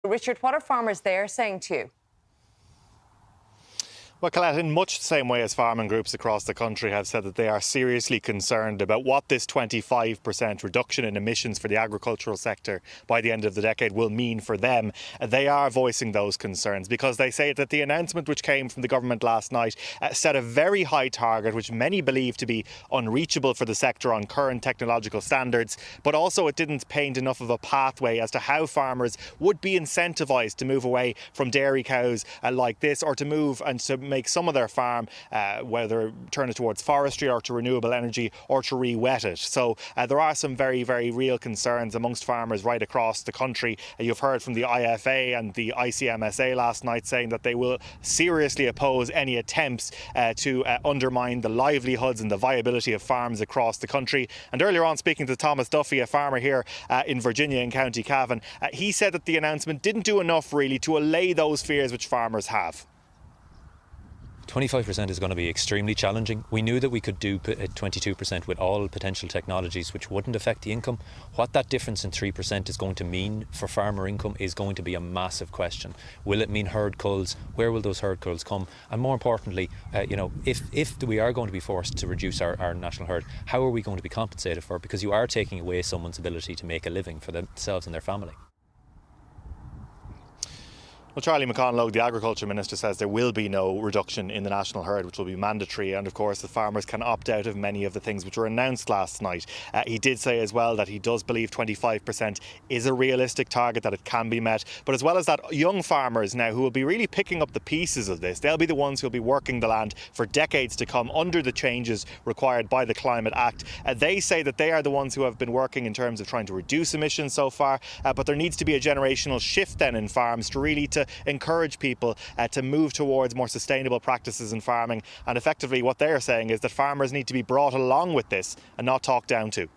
Richard, what are farmers there saying to you? Well, Colette, in much the same way as farming groups across the country have said that they are seriously concerned about what this 25% reduction in emissions for the agricultural sector by the end of the decade will mean for them, they are voicing those concerns because they say that the announcement which came from the government last night set a very high target, which many believe to be unreachable for the sector on current technological standards, but also it didn't paint enough of a pathway as to how farmers would be incentivised to move away from dairy cows like this, or to move and to make some of their farm, whether turn it towards forestry or to renewable energy or to re-wet it. So there are some very, very real concerns amongst farmers right across the country. You've heard from the IFA and the ICMSA last night saying that they will seriously oppose any attempts to undermine the livelihoods and the viability of farms across the country. And earlier on, speaking to Thomas Duffy, a farmer here in Virginia in County Cavan, he said that the announcement didn't do enough really to allay those fears which farmers have. 25% is going to be extremely challenging. We knew that we could do 22% with all potential technologies which wouldn't affect the income. What that difference in 3% is going to mean for farmer income is going to be a massive question. Will it mean herd culls? Where will those herd culls come? And more importantly, if we are going to be forced to reduce our national herd, how are we going to be compensated for it? Because you are taking away someone's ability to make a living for themselves and their family. Well, Charlie McConalogue, the Agriculture Minister, says there will be no reduction in the national herd, which will be mandatory. And of course, the farmers can opt out of many of the things which were announced last night. He did say as well that he does believe 25% is a realistic target, that it can be met. But as well as that, young farmers now who will be really picking up the pieces of this, they'll be the ones who will be working the land for decades to come under the changes required by the Climate Act. They say that they are the ones who have been working in terms of trying to reduce emissions so far. But there needs to be a generational shift then in farms to encourage people to move towards more sustainable practices in farming. And effectively what they're saying is that farmers need to be brought along with this and not talked down to.